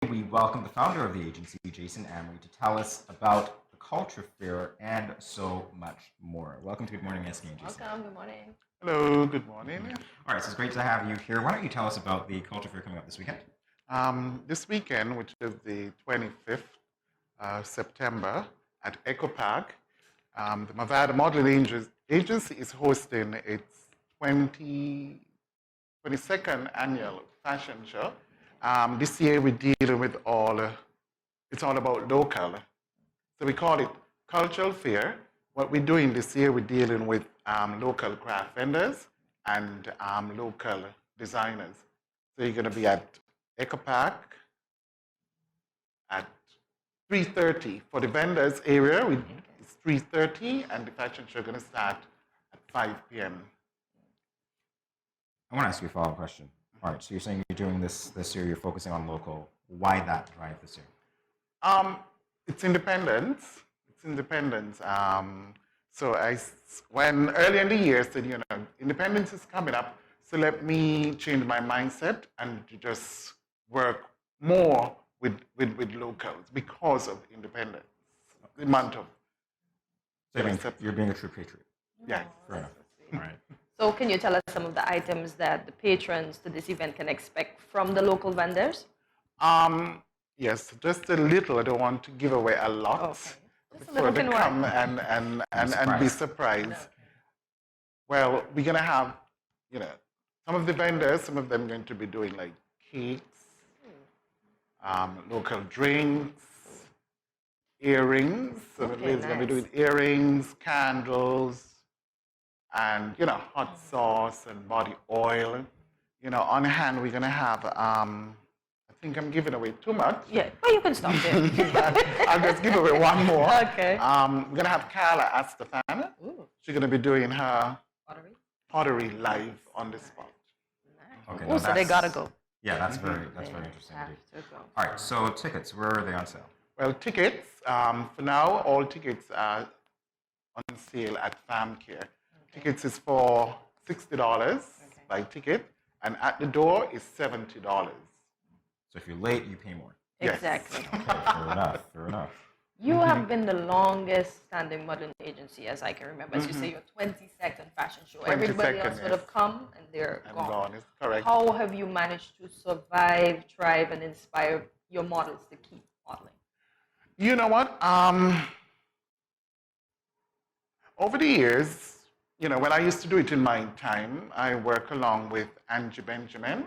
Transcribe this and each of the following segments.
we welcome the founder of the agency, Jason Amory, to tell us about the culture fair and so much more. Welcome to Good Morning SKN, Jason. Welcome. Good morning. Hello, good morning. All right, so it's great to have you here. Why don't you tell us about the culture fair coming up this weekend? This weekend, which is the 25th September at Echo Park, the Movado Modeling Agency is hosting its 22nd annual fashion show. This year we're dealing with it's all about local. So we call it Cultural Fair. What we're doing this year, we're dealing with local craft vendors and local designers. So you're going to be at Echo Park at 3:30. For the vendors area, it's 3:30, and the fashion show is going to start at 5 p.m. I want to ask you a follow-up question. All right, so you're saying you're doing this year, you're focusing on local. Why that drive this year? It's independence. It's independence. So when early in the year, I said, independence is coming up, so let me change my mindset and just work more with locals because of independence. The amount of. So you're being a true patriot. Yeah. Fair enough. All right. So can you tell us some of the items that the patrons to this event can expect from the local vendors? Yes, just a little. I don't want to give away a lot. Okay. Before they come and be surprised. Well, we're going to have, some of the vendors, some of them going to be doing like cakes, local drinks, earrings. So everybody's going to be doing earrings, candles, and, hot sauce and body oil. On hand, we're going to have, I think I'm giving away too much. Yeah, but you can stop there. I'll just give away one more. Okay. We're going to have Carla Astafan. She's going to be doing her pottery live on the spot. Nice. Okay, Oh, so they got to go. Yeah, that's very interesting. Have to go. All right, so tickets, where are they on sale? Well, tickets, for now, all tickets are on sale at FamCare. Tickets is for $60 by ticket, and at the door is $70. So if you're late, you pay more. Yes. Exactly. Okay, fair enough. You have been the longest standing modeling agency, as I can remember. As you say, your 22nd fashion show. Everybody else would have come and they're gone. It's correct. How have you managed to survive, thrive, and inspire your models to keep modeling? You know what? Over the years, when I used to do it in my time, I work along with Angie Benjamin,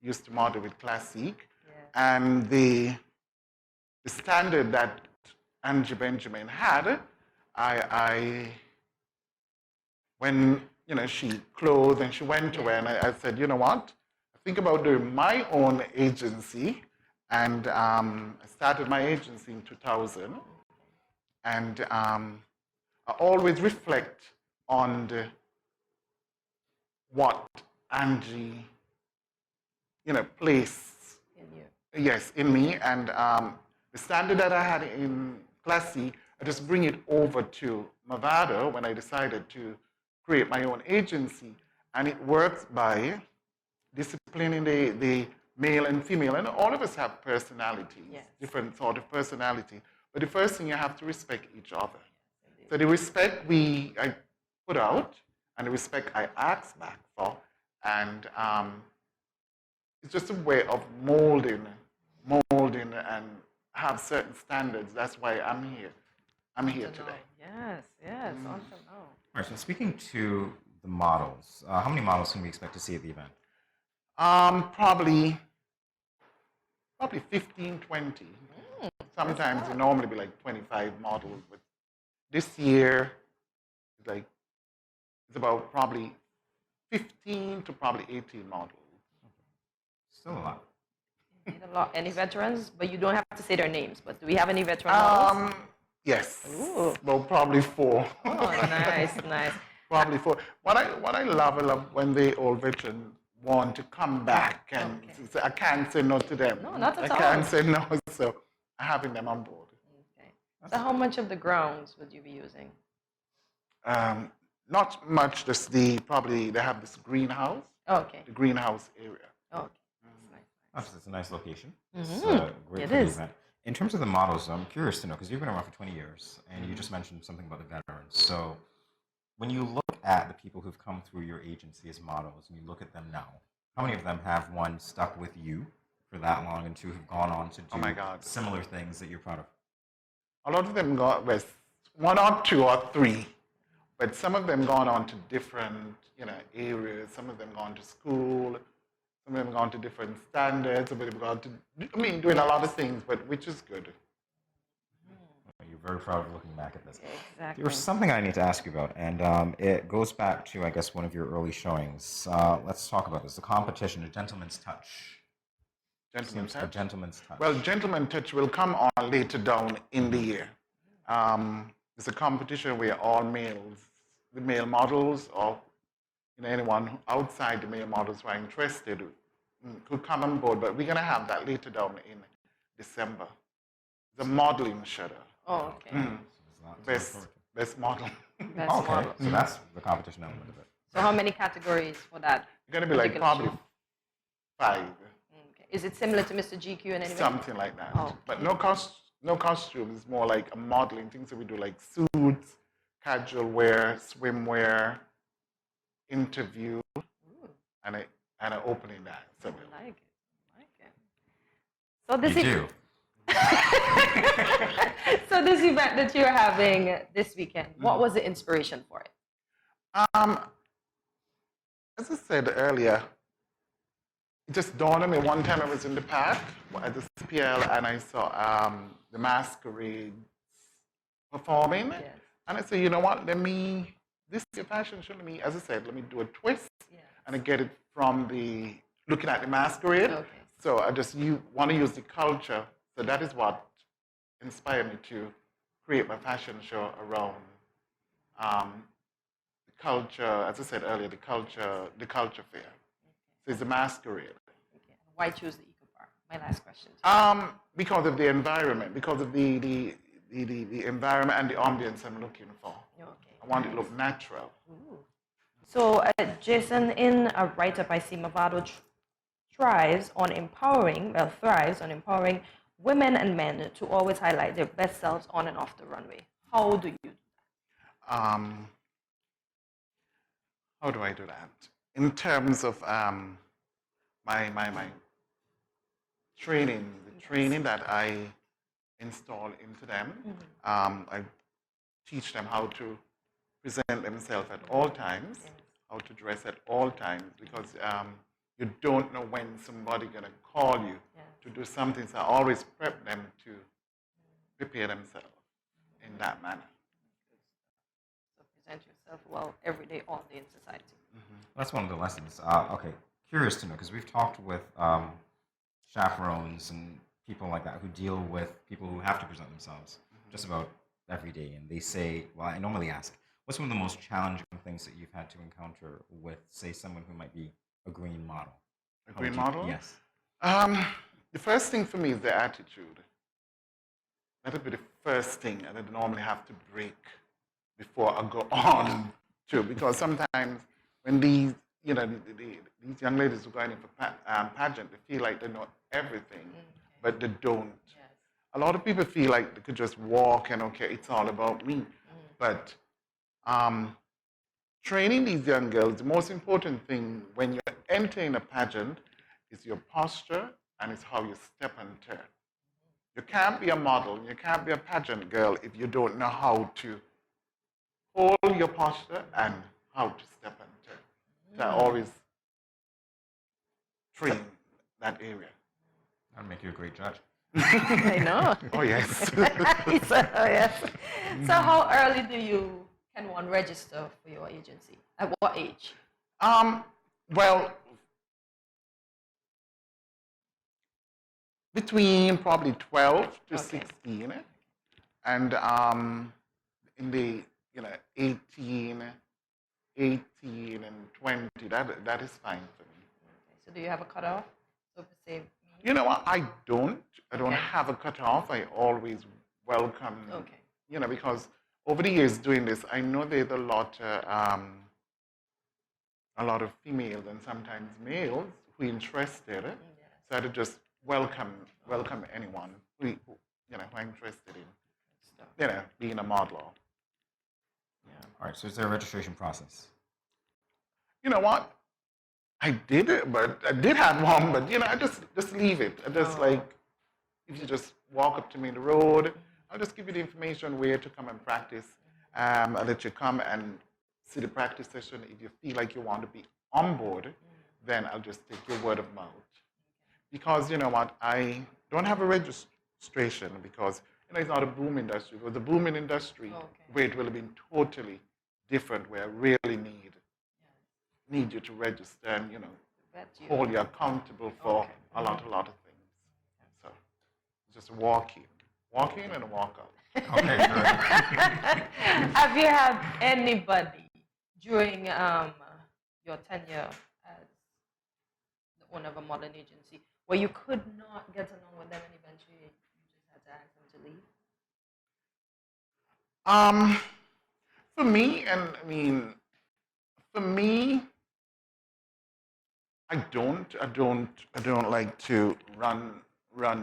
used to model with Classique, and the standard that Angie Benjamin had, when she closed and she went away, and I said, you know what? I think about doing my own agency, and I started my agency in 2000, and I always reflect on what Angie, placed in me, and the standard that I had in Classy, I just bring it over to Movado when I decided to create my own agency, and it works by disciplining the male and female, and all of us have personalities, different sort of personality, but the first thing you have to respect each other. So the respect I put out, and the respect I ask back for, and it's just a way of molding and have certain standards. That's why I'm here. I'm here today. Yes, awesome. All right, so speaking to the models, how many models can we expect to see at the event? Probably 15, 20. Sometimes it normally be like 25 models, but this year it's about probably 15 to probably 18 models. Still a lot. A lot. Any veterans? But you don't have to say their names. But do we have any veteran models? Yes. Ooh. Well, probably 4. Oh, nice. Probably 4. What I love when the old veterans want to come back, and I can't say no to them. No, not at all. I can't say no, so I'm having them on board. Okay. So how much of the grounds would you be using? Not much. Just they have this greenhouse. Okay. The greenhouse area. Okay. That's nice. It's a nice location. It's Mm-hmm. great It for the is. event. In terms of the models, I'm curious to know because you've been around for 20 years, and you just mentioned something about the veterans. So when you look at the people who've come through your agency as models, and you look at them now, how many of them have one stuck with you for that long, and two have gone on to Oh do my God. similar things that you're proud of? A lot of them got, well, one or two or three, but some of them gone on to different, areas. Some of them gone to school. Some of them gone to different standards. Some of them gone to, doing a lot of things, but which is good. You're very proud of looking back at this. Exactly. There's something I need to ask you about, and it goes back to, I guess, one of your early showings. Let's talk about this. The competition, A Gentleman's Touch. Gentleman's A touch. Gentleman's Touch. Well, Gentleman Touch will come on later down in the year. It's a competition where all males, the male models, or anyone outside the male models who are interested could come on board. But we're going to have that later down in December. The modeling shutter. Oh, okay. Best model. Best Okay, model. so that's the competition element of it. So how many categories for that? It's going to be like particular probably show? 5. Okay. Is it similar to Mr. GQ in any way? Something like that. Oh, But no costumes. It's more like a modeling, things that we do like suits, casual wear, swimwear, interview, and an opening dance. So I like it. I like it. So this You do. So this event that you're having this weekend, what was the inspiration for it? As I said earlier, it just dawned on me one time I was in the park at the CPL and I saw the masquerades performing. Yes. And I said, you know what, this is a fashion show, as I said, let me do a twist. Yes. And I get it from looking at the masquerade. Okay. So I just want to use the culture. So that is what inspired me to create my fashion show around the culture, as I said earlier, the culture fair. So it's a masquerade. Okay. Why choose the Eco Park? My last question. Because of the environment, because of the environment and the ambience I'm looking for. Okay. I want it to look natural. Ooh. So, Jason, in a write-up, I see Movado thrives on empowering women and men to always highlight their best selves on and off the runway. How do you do that? How do I do that? In terms of my training, the training that I install into them, I teach them how to present themselves at all times, how to dress at all times, because you don't know when somebody's going to call you to do something. So I always prep them to prepare themselves in that manner. So present yourself well every day, all day in society. That's one of the lessons. Okay, curious to know, because we've talked with chaperones and people like that who deal with people who have to present themselves just about every day. And they say, well, I normally ask, what's one of the most challenging things that you've had to encounter with, say, someone who might be a green model? A green model? Yes. The first thing for me is the attitude. That would be the first thing that I normally have to break before I go on to, because sometimes when these young ladies who are going in for pageant, they feel like they know everything, but they don't. Yes. A lot of people feel like they could just walk and, okay, it's all about me. But training these young girls, the most important thing when you're entering a pageant is your posture and it's how you step and turn. You can't be a model, you can't be a pageant girl if you don't know how to hold your posture and how to step and turn. So I always train that area. That'd make you a great judge. I know. Oh, yes. Yes. So how early can one register for your agency? At what age? Well, between probably 12 to 16, and in the 18 and 20, that is fine for me. Okay. So do you have a cutoff? So per se. You know what? I don't have a cutoff. I always welcome. Okay. Because over the years doing this, I know there's a lot of females and sometimes males who are interested. So So to just welcome anyone who are interested in being a modeler. All right. So is there a registration process? You know what? I did it, but I did have one, but I just leave it. I just like, if you just walk up to me in the road, I'll just give you the information where to come and practice. I'll let you come and see the practice session. If you feel like you want to be on board, then I'll just take your word of mouth. Because you know what, I don't have a registration because it's not a boom industry. If it was a booming industry, where it will have been totally different, where I really need you to register and hold you accountable for a lot of things. So just walk in and walk out. Okay, good. Have you had anybody during your tenure as the owner of a modeling agency where you could not get along with them and eventually you just had to ask them to leave? For me, I don't like to run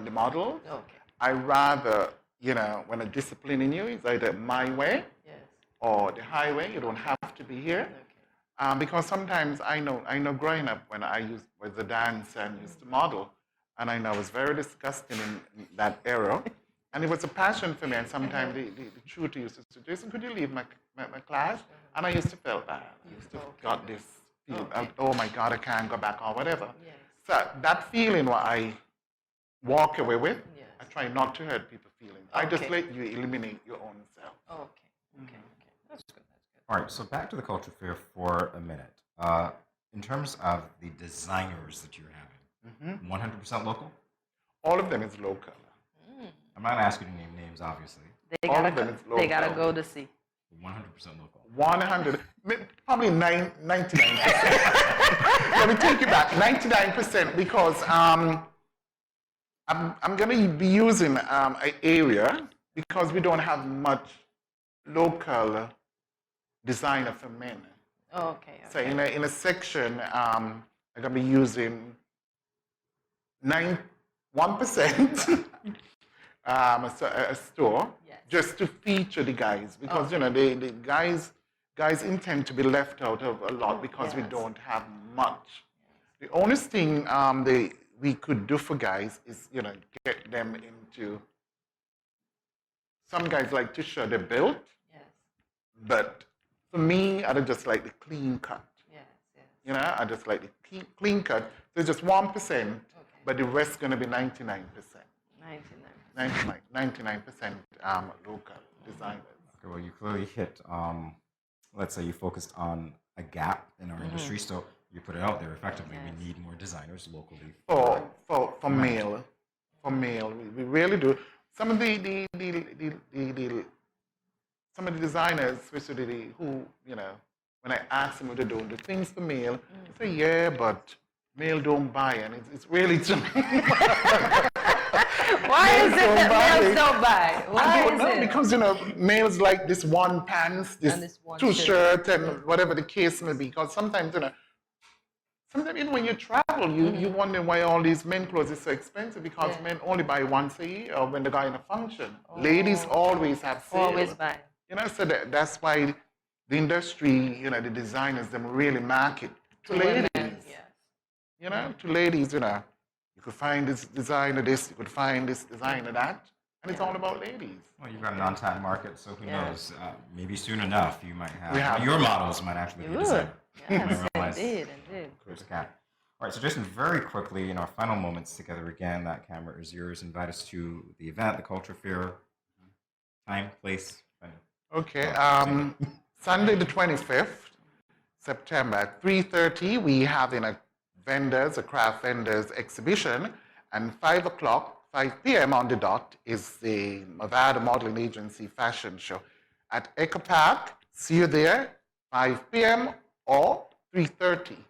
the models. Okay. I rather, when I'm disciplining you, it's either my way or the highway. You don't have to be here. Okay. Because sometimes I know growing up when I was a dancer and used to model, and I know it was very disgusting in that era. And it was a passion for me. And sometimes the tutor used to say, Jason, could you leave my class? And I used to feel bad. I used to got this feeling, oh my God, I can't go back or whatever. Yes. So that feeling what I walk away with, Yes. I try not to hurt people's feelings. I just let you eliminate your own self. Okay. That's good. All right. So back to the culture fair for a minute. In terms of the designers that you're having, 100% local? All of them is local. I'm not asking you to name names, obviously. They All of them is local. They gotta go to see. 100% local. 100, probably 99%. Let me take you back, 99%, because I'm going to be using an area because we don't have much local designer for men. Okay. So in a section, I'm going to be using 1%. A store just to feature the guys because the guys intend to be left out of a lot because we don't have much. The only thing we could do for guys is get them into. Some guys like to show they're built, but for me, I just like the clean cut. I just like the clean cut. So it's just 1%, but the rest is going to be 99%. 99% local designers. Okay, well, you clearly hit, let's say you focused on a gap in our industry, so you put it out there effectively. We need more designers locally. For male, we really do. Some of the designers, especially who, when I ask them what they're doing, the things for male, they say, yeah, but male don't buy, and it's really to me. Why is it that males don't buy? I don't know, because males like this one pants, this two shirt, and whatever the case may be. Because sometimes when you travel, you wonder why all these men clothes is so expensive. Because men only buy once a year, or when they go in a function. Ladies always have sale. Always buy. So that's why the industry, the designers, them really market to ladies. To ladies, you could find this designer this, you could find this designer that, and it's all about ladies. Well, you've got an untapped market, so who knows? Maybe soon enough you might have your models might actually be designed. Yes, indeed. Close the gap. All right, so Jason, very quickly, in our final moments together again, that camera is yours. Invite us to the event, the culture fair, time, place, venue. Okay, Sunday the 25th, September at 3:30, we have a craft vendors exhibition, and 5 p.m. on the dot is the Movado Modeling Agency fashion show at Echo Park. See you there, 5 p.m. or 3:30.